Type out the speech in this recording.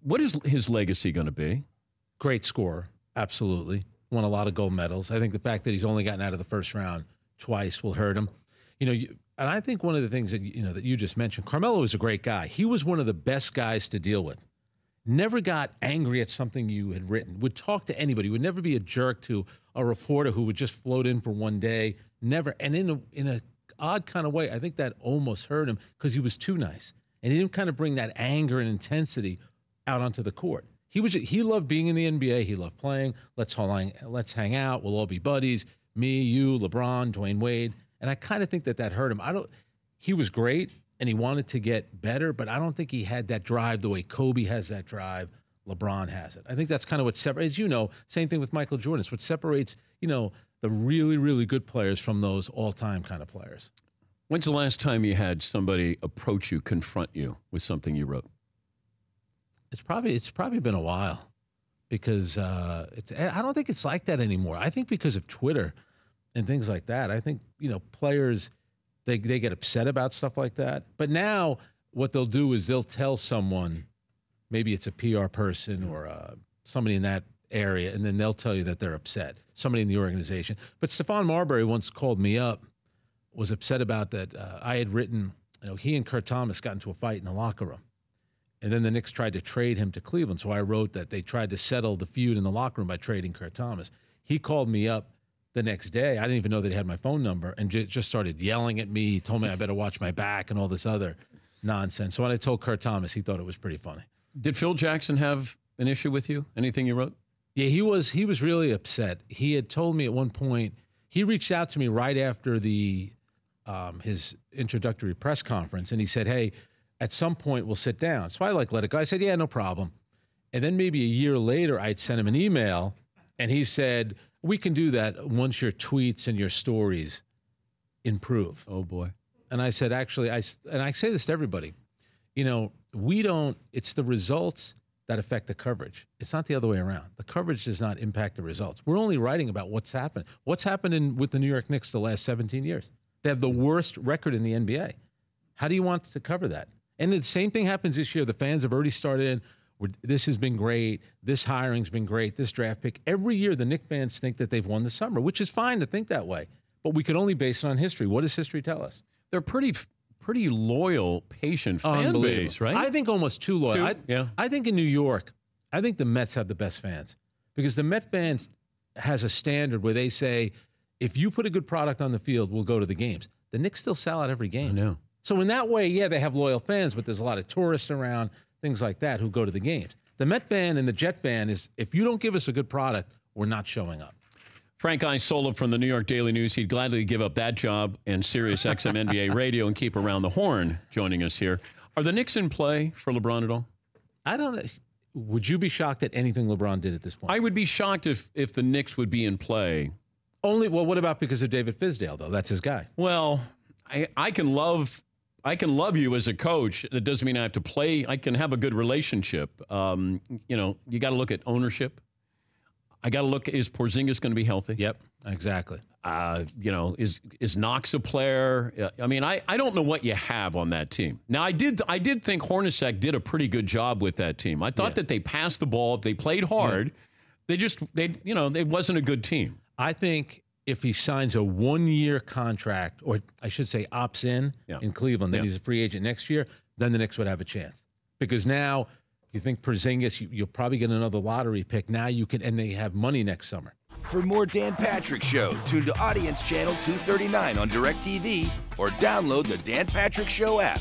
What is his legacy going to be? Great scorer, absolutely. Won a lot of gold medals. I think the fact that he's only gotten out of the first round twice will hurt him. And I think one of the things that that you just mentioned, Carmelo is a great guy. He was one of the best guys to deal with. Never got angry at something you had written. Would talk to anybody. Would never be a jerk to a reporter who would just float in for one day. Never. And in a odd kind of way, I think that almost hurt him because he was too nice, and he didn't kind of bring that anger and intensity out onto the court. He loved being in the NBA. He loved playing. Let's hang out. We'll all be buddies. Me, you, LeBron, Dwayne Wade. And I kind of think that hurt him. He was great, and he wanted to get better, but I don't think he had that drive the way Kobe has that drive, LeBron has it. I think that's kind of what separates, same thing with Michael Jordan. It's what separates, the really, really good players from those all-time kind of players. When's the last time you had somebody approach you, confront you with something you wrote? It's probably been a while because I don't think it's like that anymore. I think because of Twitter and things like that, I think, players, they get upset about stuff like that. But now what they'll do is they'll tell someone, maybe it's a PR person or somebody in that area, and then they'll tell you that they're upset, somebody in the organization. But Stephon Marbury once called me up, was upset about that. I had written, he and Kurt Thomas got into a fight in the locker room. And then the Knicks tried to trade him to Cleveland. So I wrote that they tried to settle the feud in the locker room by trading Kurt Thomas. He called me up the next day. I didn't even know that he had my phone number, and just started yelling at me. He told me I better watch my back and all this other nonsense. So when I told Kurt Thomas, he thought it was pretty funny. Did Phil Jackson have an issue with you? Anything you wrote? Yeah, he was really upset. He had told me at one point, he reached out to me right after his introductory press conference, and he said, hey, at some point we'll sit down. So I let it go. I said, yeah, no problem. And then maybe a year later, I'd sent him an email, and he said, we can do that once your tweets and your stories improve. Oh, boy. And I said, actually, and I say this to everybody, it's the results that affect the coverage. It's not the other way around. The coverage does not impact the results. We're only writing about what's happened. What's happened with the New York Knicks the last 17 years? They have the worst record in the NBA. How do you want to cover that? And the same thing happens this year. The fans have already started in. This has been great. This hiring's been great. This draft pick. Every year, the Knicks fans think that they've won the summer, which is fine to think that way. But we could only base it on history. What does history tell us? They're pretty loyal, patient fan base, right? I think almost too loyal. Yeah. I think in New York, I think the Mets have the best fans because the Met fans has a standard where they say, if you put a good product on the field, we'll go to the games. The Knicks still sell out every game. I know. So in that way, yeah, they have loyal fans, but there's a lot of tourists around, things like that, who go to the games. The Met fan and the Jet fan is, if you don't give us a good product, we're not showing up. Frank Isola from the New York Daily News. He'd gladly give up that job and Sirius XM NBA radio and keep around the horn joining us here. Are the Knicks in play for LeBron at all? I don't know. Would you be shocked at anything LeBron did at this point? I would be shocked if the Knicks would be in play. Well, what about because of David Fizdale, though? That's his guy. Well, I can love you as a coach. That doesn't mean I have to play. I can have a good relationship. You got to look at ownership. I got to look, is Porzingis going to be healthy? Yep, exactly. Is Knox a player? I mean, I don't know what you have on that team. Now, I did think Hornacek did a pretty good job with that team. I thought that they passed the ball. They played hard. Yeah. They wasn't a good team. I think if he signs a one-year contract, or I should say opts in Cleveland, then he's a free agent next year, then the Knicks would have a chance. Because now you think Porzingis, you'll probably get another lottery pick. Now you can, and they have money next summer. For more Dan Patrick Show, tune to Audience Channel 239 on DirecTV or download the Dan Patrick Show app.